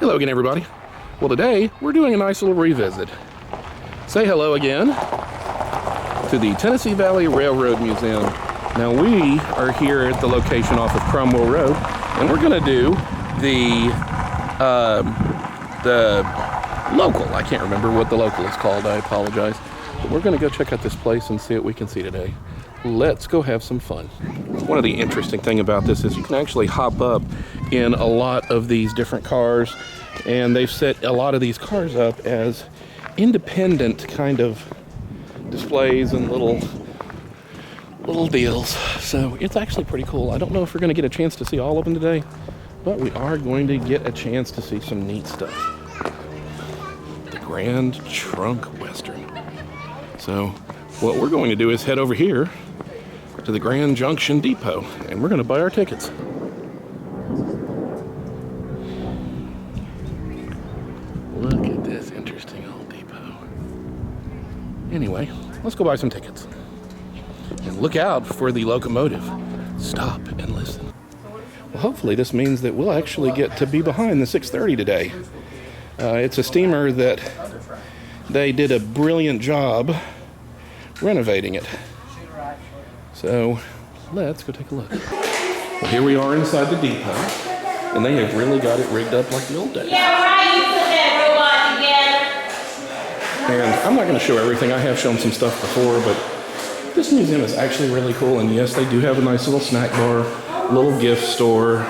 Hello again, everybody. Well, today we're doing a nice little revisit. Say hello again to the Tennessee Valley Railroad Museum. Now we are here at the location off of Cromwell Road, and we're going to do the local. I can't remember what the local is called. I apologize. But we're going to go check out this place and see what we can see today. Let's go have some fun. One of the interesting things about this is you can actually hop up in a lot of these different cars, and they've set a lot of these cars up as independent kind of displays and little deals. So it's actually pretty cool. I don't know if we're going to get a chance to see all of them today, but we are going to get a chance to see some neat stuff. The Grand Trunk Western. So what we're going to do is head over here to the Grand Junction Depot, and we're going to buy our tickets. Look at this interesting old depot. Anyway, let's go buy some tickets. And look out for the locomotive. Stop and listen. Well, hopefully this means that we'll actually get to be behind the 6:30 today. It's a steamer that they did a brilliant job renovating it. So let's go take a look. Well, here we are inside the depot, and they have really got it rigged up like the old days. Yeah, right, you put that robot together. And I'm not going to show everything. I have shown some stuff before, but this museum is actually really cool. And yes, they do have a nice little snack bar, little gift store.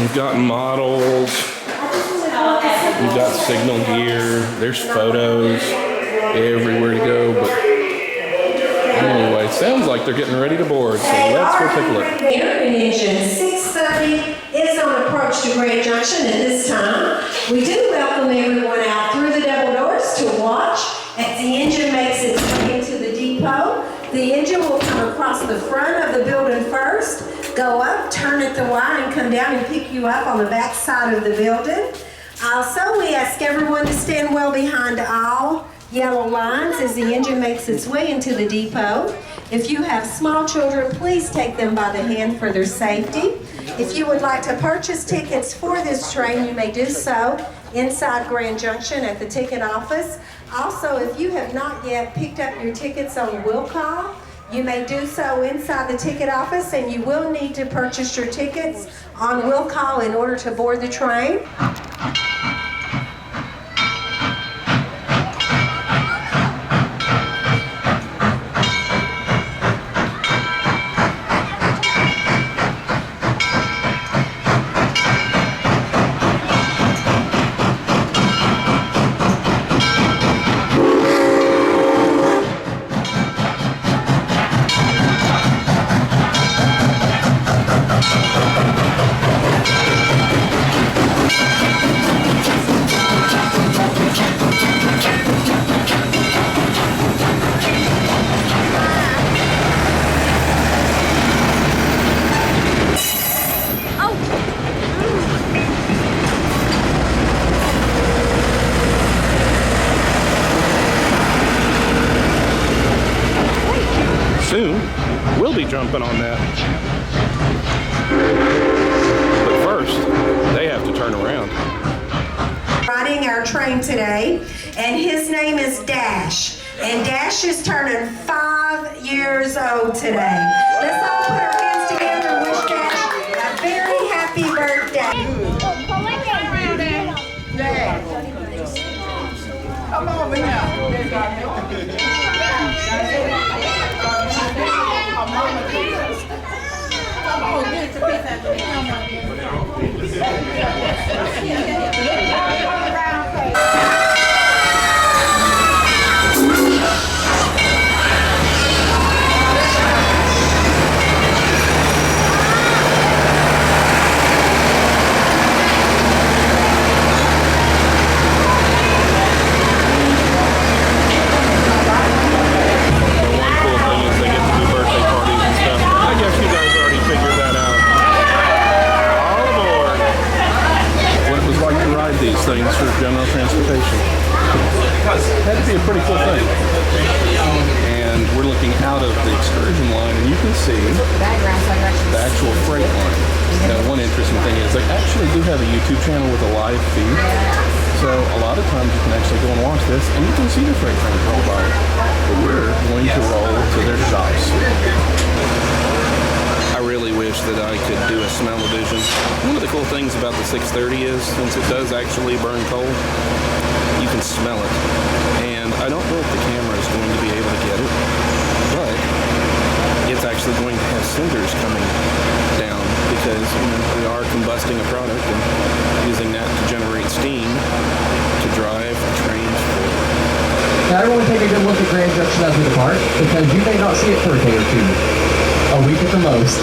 You've got models. You've got signal gear. There's photos everywhere to go. But anyway, sounds like they're getting ready to board. So let's go take a look. American engine 630 is on approach to Grand Junction at this time. We do welcome everyone out through the double doors to watch as the engine makes its way into the depot. The engine will come across the front of the building first, go up, turn at the Y, and come down and pick you up on the back side of the building. Also, we ask everyone to stand well behind all yellow lines as the engine makes its way into the depot. If you have small children, please take them by the hand for their safety. If you would like to purchase tickets for this train, you may do so inside Grand Junction at the ticket office. Also, if you have not yet picked up your tickets on will call, you may do so inside the ticket office, and you will need to purchase your tickets on will call in order to board the train. Soon, we'll be jumping on that. But first, they have to turn around. Riding our train today, and his name is Dash. And Dash is turning 5 years old today. Let's all put our hands together and wish Dash a very happy birthday. Come on, man. things for general transportation. Had to be a pretty cool thing. And we're looking out of the excursion line, and you can see the actual freight line. Now, one interesting thing is they actually do have a YouTube channel with a live feed. So a lot of times you can actually go and watch this and you can see the freight trains roll by. But we're going to roll to their shops. I really wish that I could do a smell-o-vision. One of the cool things about the 630 is, since it does actually burn coal, you can smell it. And I don't know if the camera is going to be able to get it, but it's actually going to have cinders coming down because we are combusting a product and using that to generate steam to drive the trains forward. Now everyone take a good look at Grand Junction as we depart, because you may not see it for a day or two. A week at the most.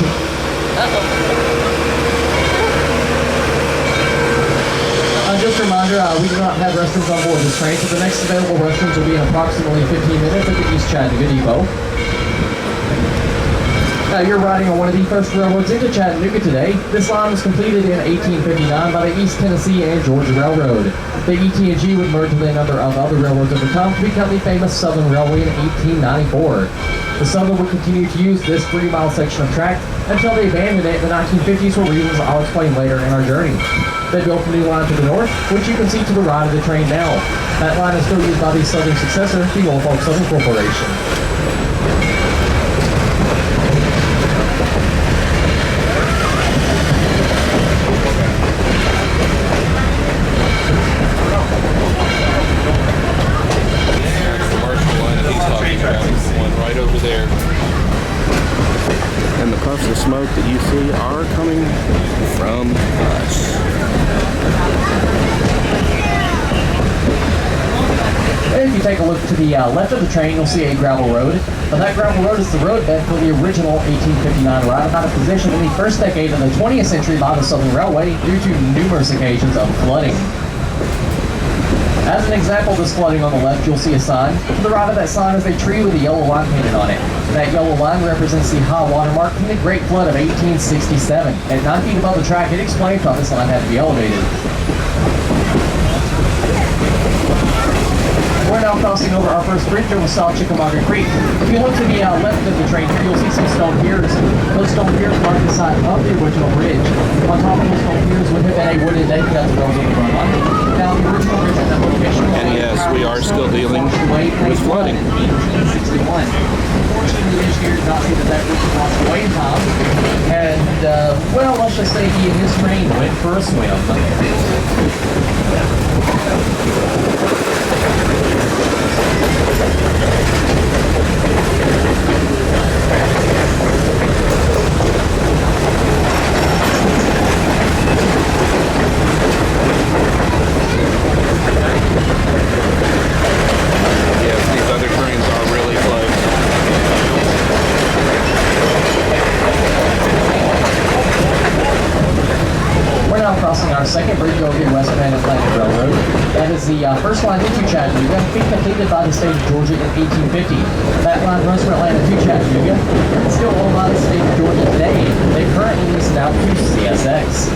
Just a reminder, we do not have restrooms on board this train, so the next available restrooms will be in approximately 15 minutes at the East Chattanooga Depot. Now you're riding on one of the first railroads into Chattanooga today. This line was completed in 1859 by the East Tennessee and Georgia Railroad. The ET&G would merge with a number of other railroads over time to become the famous Southern Railway in 1894. The Southern would continue to use this 3-mile section of track until they abandoned it in the 1950s for reasons I'll explain later in our journey. They built a new line to the north, which you can see to the right of the train now. That line is still used by the Southern successor, the Norfolk Southern Corporation. Right over there. And the puffs of smoke that you see are coming from us. If you take a look to the left of the train, you'll see a gravel road. But that gravel road is the roadbed for the original 1859 roundabout, position in the first decade of the 20th century by the Southern Railway due to numerous occasions of flooding. As an example of this flooding on the left, you'll see a sign. To the right of that sign is a tree with a yellow line painted on it. That yellow line represents the high water mark from the Great Flood of 1867. At 9 feet above the track, it explains how this line had to be elevated. We're now crossing over our first bridge over South Chickamauga Creek. If you look to the left of the train, you'll see some stone piers. Those stone piers mark the side of the original bridge. On top of those stone piers would have been a wooden deck that goes over the run line. Now, the original bridge at that location. And yes, we are still dealing with flooding. 1861. Unfortunately, the engineer did not see that bridge was washed away in time. And, well, let's just say he and his train went for a swim. Yes, these other trains are really close. We're now crossing our second bridge over the West Van Atlantic Railroad. That is the first line into Chattanooga, being completed by the state of Georgia in 1850. That line runs from Atlanta to Chattanooga. It's still owned by the state of Georgia today. They currently lease it out to CSX.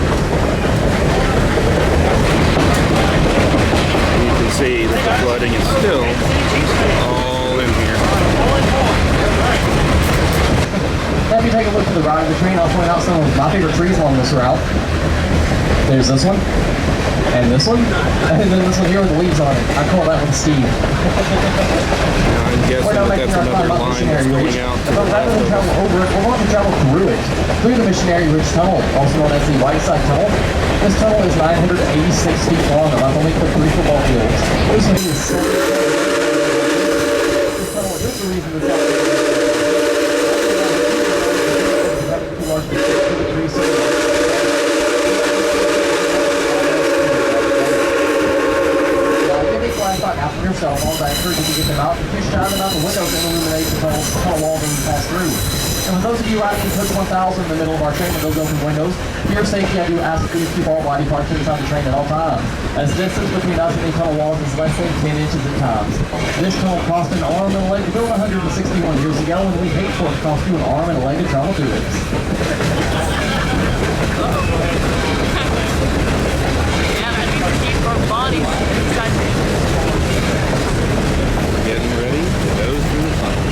You can see that the flooding is still all in here. Now, if you take a look to the right of the train, I'll point out some of my favorite trees along this route. There's this one, and this one, and then this one here with the leaves on it. I call that one Steve. Now, I'm guessing that that's another line that's going out to But rather than travel over it, we're going to travel through it, through the Missionary Ridge Tunnel, also known as the Whiteside Tunnel. This tunnel is 986 feet long, about the length of 3 football fields. This one is so... This tunnel is the reason this after yourself, all that encourage you to get them out, and shine them out the windows and illuminate the tunnel wall when you pass through. And for those of you riding in Coach 1000 in the middle of our train with those open windows, for your safety, I do ask you to keep all body parts inside the train at all times, as the distance between us and the tunnel walls is less than 10 inches at times. This tunnel cost an arm and a leg to build 161 years ago, and we paid for it to cost you an arm and a leg to travel through it. Getting ready to go through the tunnel.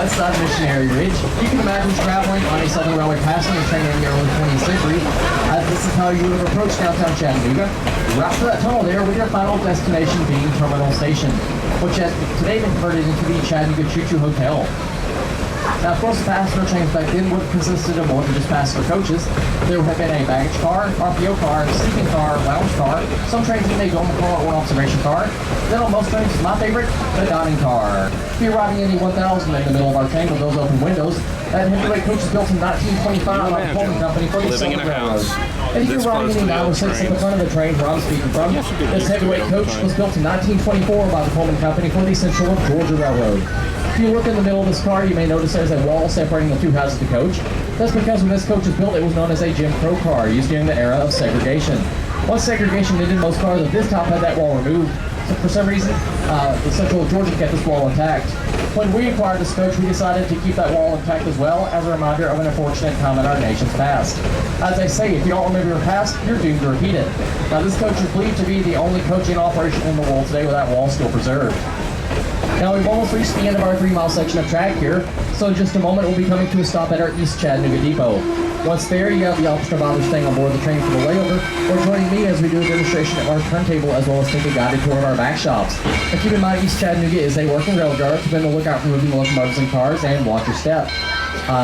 west side of Missionary Ridge. You can imagine traveling on a Southern Railway passenger train in the early 20th century, as this is how you would have approached downtown Chattanooga. Right to that tunnel there, with your final destination being Terminal Station, which has today been converted into the Chattanooga Choo Choo Hotel. Now, of course, the passenger trains back then would have consisted of more than just passenger coaches. There would have been a baggage car, RPO car, sleeping car, lounge car. Some trains even a dormant car or an observation car. Then on most trains, my favorite, the dining car. If you're riding in the 1000 in the middle of our train with those open windows, that heavyweight coach was built in 1925 by the Pullman Company for the living in a house And if you're riding in the 906 at the front of the train where I'm speaking from, this heavyweight coach was built in 1924 by the Pullman Company for the Central of Georgia Railroad. If you look in the middle of this car, you may notice there's a wall separating the two halves of the coach. That's because when this coach was built, it was known as a Jim Crow car, used during the era of segregation. Once segregation ended, most cars at this top had that wall removed. So for some reason, the Central of Georgia kept this wall intact. When we acquired this coach, we decided to keep that wall intact as well, as a reminder of an unfortunate time in our nation's past. As they say, if you don't remember your past, you're doomed to repeat it. Now, this coach is believed to be the only coach in operation in the world today with that wall still preserved. Now, we've almost reached the end of our 3-mile section of track here, so in just a moment we'll be coming to a stop at our East Chattanooga Depot. Once there, you have the option of either staying on board the train for the layover, or joining me as we do a demonstration at our turntable, as well as take a guided tour of our back shops. And keep in mind, East Chattanooga is a working rail yard, so be on the lookout for moving locomotives and cars, and watch your step.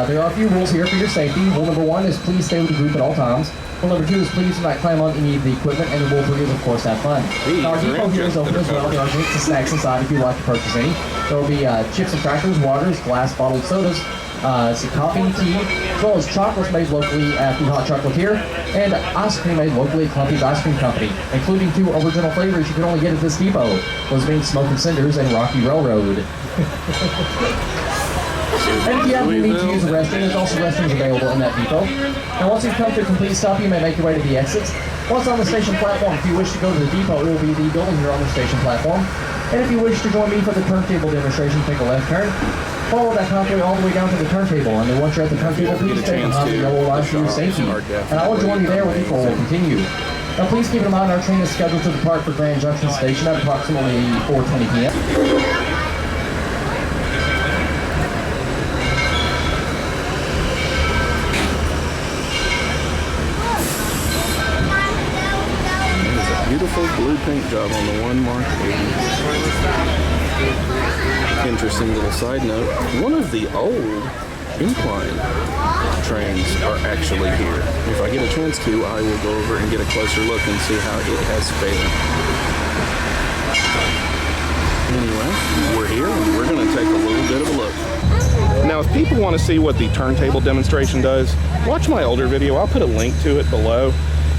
There are a few rules here for your safety. Rule number 1 is please stay with the group at all times. Rule number 2 is please do not climb on any of the equipment, and rule 3 is, of course, have fun. Now, our depot here is open as well. There are drinks and snacks inside if you'd like to purchase any. There will be chips and crackers, waters, glass bottled sodas, some coffee, tea, as well as chocolates made locally at the Hot Chocolatier, and ice cream made locally at Clumpy's Ice Cream Company, including 2 original flavors you can only get at this depot, those being Smoking Cinders and Rocky Railroad. And if you have any need to use a restroom, there's also restrooms available in that depot. Now, once you've come to a complete stop, you may make your way to the exits. Once on the station platform, if you wish to go to the depot, it will be the building here on the station platform. And if you wish to join me for the turntable demonstration, take a left turn. Follow that pathway all the way down to the turntable, and then once you're at the turntable, please stay behind the yellow line for your safety. And I will join you there with before we'll continue. Now, please keep in mind our train is scheduled to depart for Grand Junction Station at approximately 4:20 p.m. Beautiful blue paint job on the one marked 80. Interesting little side note. One of the old incline trains are actually here. If I get a chance to, I will go over and get a closer look and see how it has fared. Anyway, we're here and we're going to take a little bit of a look. Now, if people want to see what the turntable demonstration does, watch my older video. I'll put a link to it below.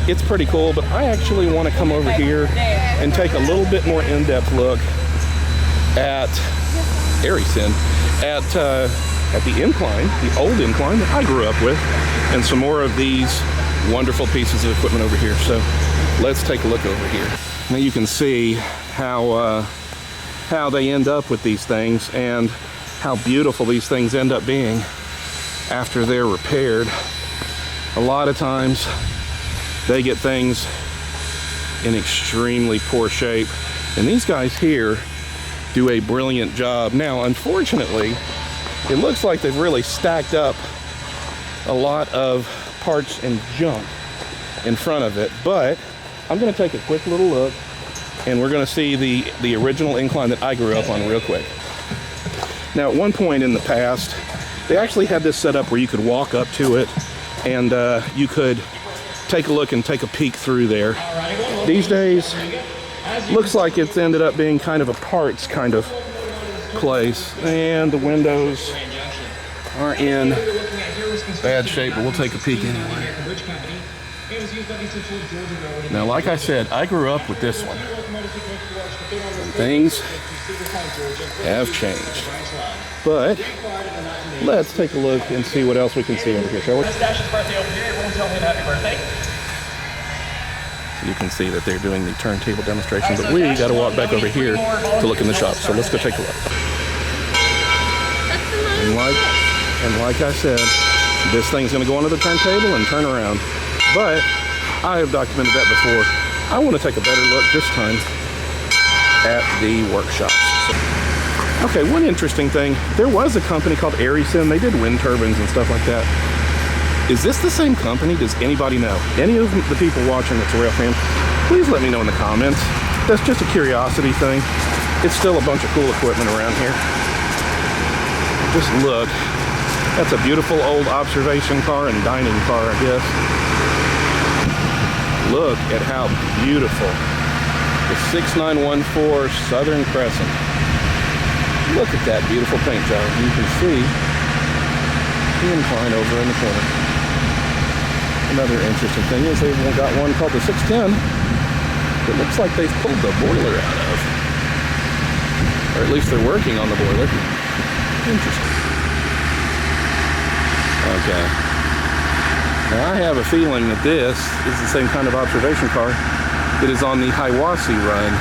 It's pretty cool, but I actually want to come over here and take a little bit more in-depth look at the incline, the old incline that I grew up with, and some more of these wonderful pieces of equipment over here. So let's take a look over here. Now you can see how they end up with these things and how beautiful these things end up being after they're repaired. A lot of times they get things in extremely poor shape, and these guys here do a brilliant job. Now, unfortunately, it looks like they've really stacked up a lot of parts and junk in front of it, but I'm going to take a quick little look, and we're going to see the original incline that I grew up on real quick. Now, at one point in the past, they actually had this set up where you could walk up to it, and you could take a look and take a peek through there. These days, looks like it's ended up being kind of a parts kind of place, and the windows are in bad shape, but we'll take a peek anyway. Now, like I said, I grew up with this one. Things have changed, but let's take a look and see what else we can see over here, shall we? You can see that they're doing the turntable demonstration, but we got to walk back over here to look in the shop. So let's go take a look. And like I said, this thing's going to go onto the turntable and turn around. But I have documented that before. I want to take a better look this time at the workshops. So Okay, one interesting thing. There was a company called Arison. They did wind turbines and stuff like that. Is this the same company? Does anybody know? Any of the people watching that's a rail fan, please let me know in the comments. That's just a curiosity thing. It's still a bunch of cool equipment around here. Just look. That's a beautiful old observation car and dining car, I guess. Look at how beautiful. The 6914 Southern Crescent. Look at that beautiful paint job. You can see the incline over in the corner. Another interesting thing is they've got one called the 610 that looks like they've pulled the boiler out of. Or at least they're working on the boiler. Interesting. Okay. Now I have a feeling that this is the same kind of observation car that is on the Hiwassee run.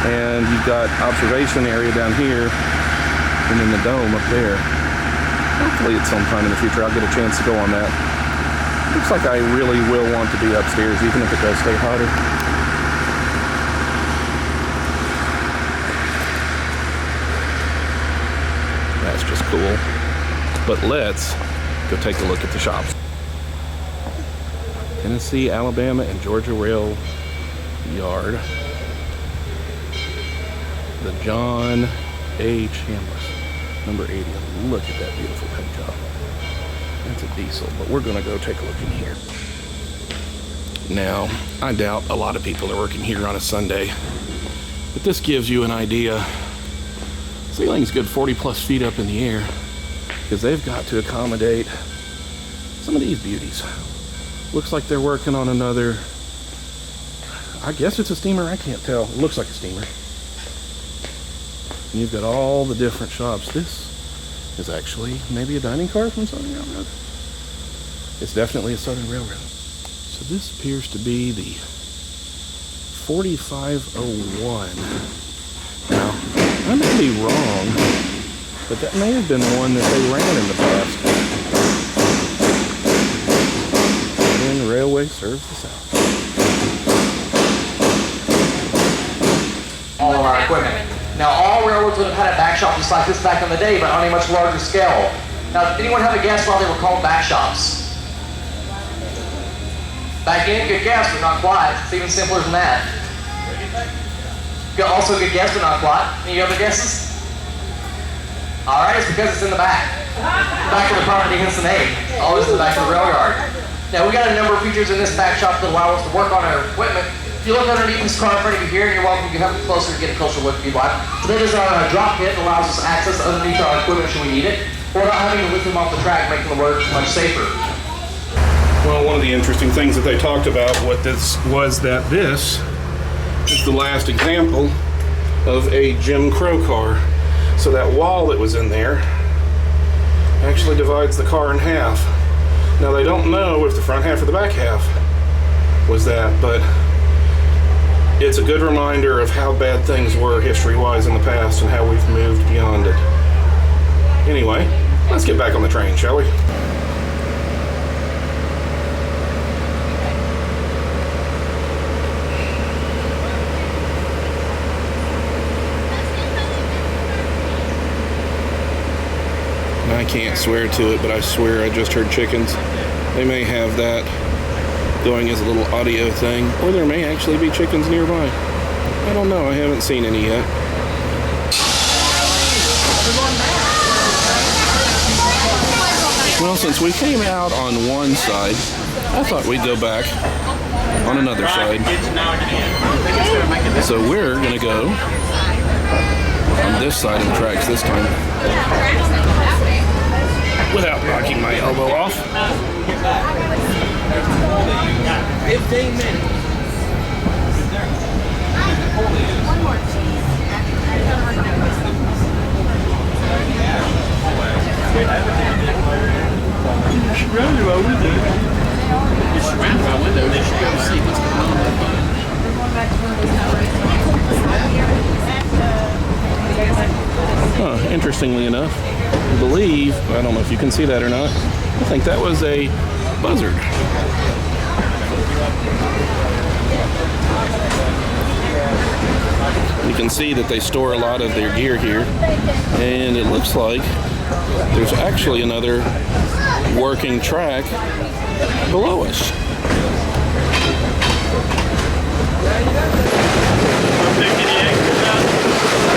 And you've got observation area down here and then the dome up there. Hopefully at some time in the future I'll get a chance to go on that. Looks like I really will want to be upstairs even if it does stay hotter. That's just cool. But let's go take a look at the shops. Tennessee, Alabama, and Georgia Rail Yard. The John A. Chambliss, number 80. Look at that beautiful paint job. That's a diesel, but we're gonna go take a look in here. Now, I doubt a lot of people are working here on a Sunday, but this gives you an idea. Ceiling's good 40 plus feet up in the air because they've got to accommodate some of these beauties. Looks like they're working on another, I guess it's a steamer, I can't tell. It looks like a steamer. And you've got all the different shops. This is actually maybe a dining car from Southern Railroad. It's definitely a Southern Railroad. So this appears to be the 4501. Now, I may be wrong, but that may have been one that they ran in the past. And the railway serves the South. All of our equipment. Now, all railroads would have had a back shop just like this back in the day, but on a much larger scale. Now, did anyone have a guess why they were called back shops? Back in, good guess, but not quite. It's even simpler than that. Also good guess, but not quite. Any other guesses? All right, it's because it's in the back. The back of the property, hence the name. Always in the back of the rail yard. Now, we got a number of features in this back shop that allow us to work on our equipment. If you look underneath this car in front of you here, and you're welcome to come closer to get a closer look if you'd like. So that is our drop pit that allows us access underneath our equipment should we need it, or not having to lift them off the track, making the work much safer. Well, one of the interesting things that they talked about was that this is the last example of a Jim Crow car. So that wall that was in there actually divides the car in half. Now they don't know if the front half or the back half was that, but it's a good reminder of how bad things were history-wise in the past and how we've moved beyond it. Anyway, let's get back on the train, shall we? I can't swear to it, but I swear I just heard chickens. They may have that going as a little audio thing, or there may actually be chickens nearby. I don't know, I haven't seen any yet. Well, since we came out on one side, I thought we'd go back on another side. So we're gonna go on this side of the tracks this time, without knocking my elbow off. 15 minutes. One more cheese. You should run to our window. You should run to our window. They should go see what's going on. We're going back to one of those. Interestingly enough, I believe, I don't know if you can see that or not, I think that was a buzzard. You can see that they store a lot of their gear here, and it looks like there's actually another working track below us.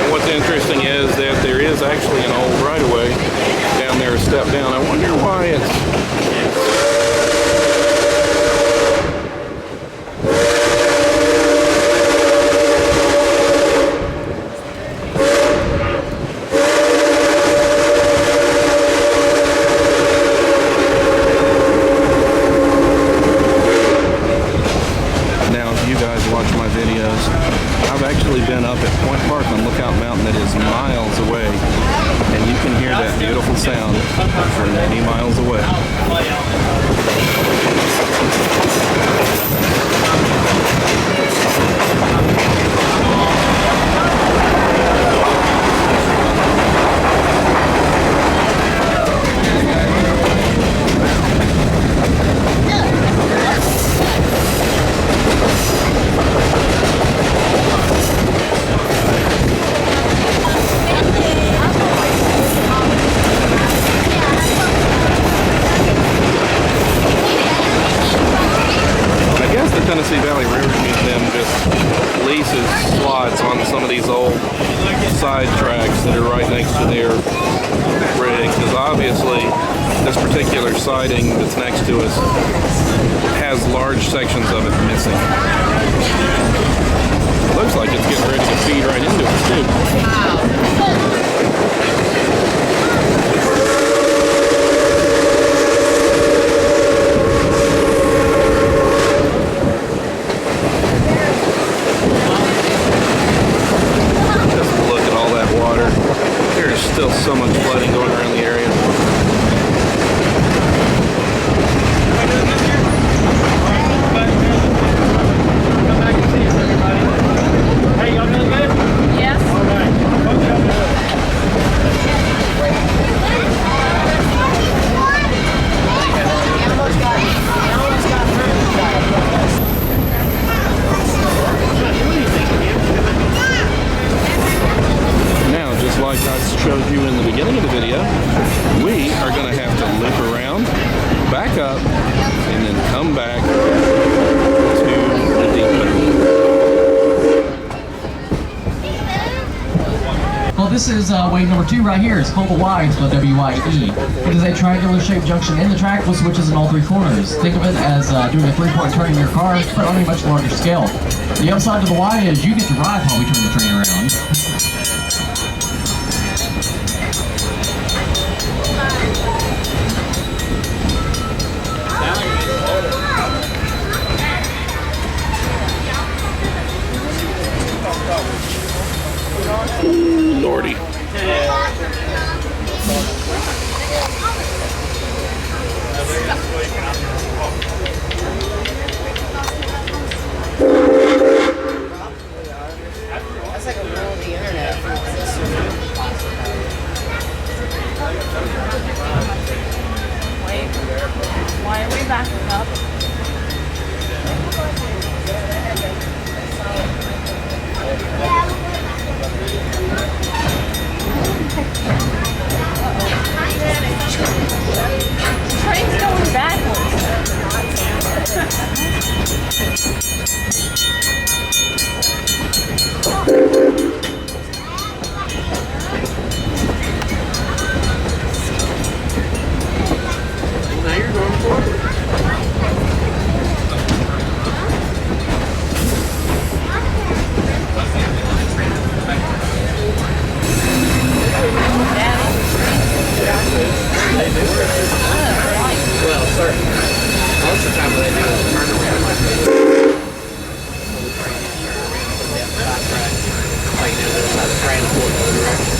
And what's interesting is that there is actually an old right-of-way down there, a step down. I wonder why it's... sound for many miles away. Tennessee Valley River Museum just leases slots on some of these old side tracks that are right next to their rig, because obviously this particular siding that's next to us has large sections of it missing. Looks like it's getting ready to feed right into us too. Still so much flooding going around the area. Come back and see us, everybody. Hey, y'all feeling good? Yes. All right. Now, just like I showed you in the beginning of the video, we are going to have to loop around, back up, and then come back to the depot. Well, this is way number 2 right here. It's called the Y, spelled W-Y-E. It is a triangular shaped junction in the track with switches in all 3 corners. Think of it as doing a 3-point turn in your car, but on a much larger scale. The upside to the Y is you get to ride while we turn the train around. Ooh, Lordy. That's like a rule of the internet. Wait, why are we backing up? Train's going backwards. Now you're going forward. Well, certain. Most of the time what they do is turn around like this. Like you do this side of the train and forward the other direction.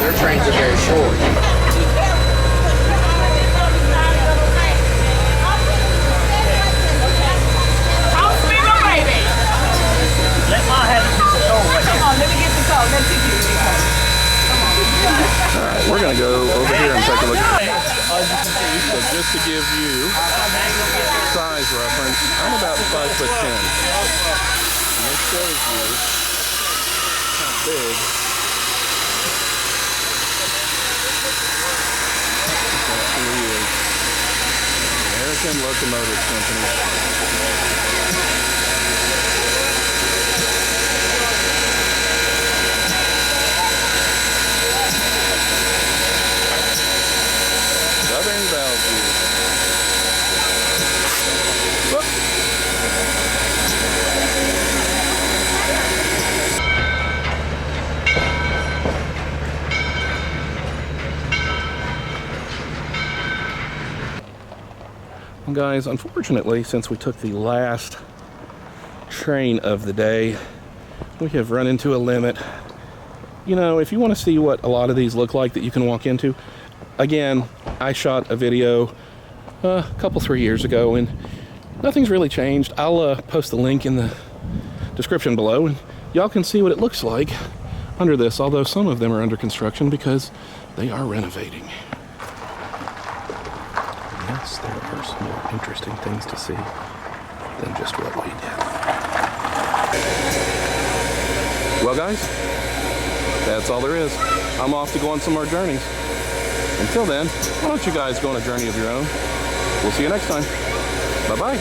Their trains are very short. just to give you size reference, I'm about 5'10". And this shows you how big this actually is. American Locomotive Company. Southern Bellevue. Whoop. Well, guys, unfortunately, since we took the last train of the day, we have run into a limit. You know, if you want to see what a lot of these look like that you can walk into, again, I shot a video a couple, 3 years ago, and nothing's really changed. I'll post the link in the description below, and y'all can see what it looks like under this, although some of them are under construction because they are renovating. Yes, there are some more interesting things to see than just what we did. Well, guys, that's all there is. I'm off to go on some more journeys. Until then, why don't you guys go on a journey of your own? We'll see you next time. Bye-bye.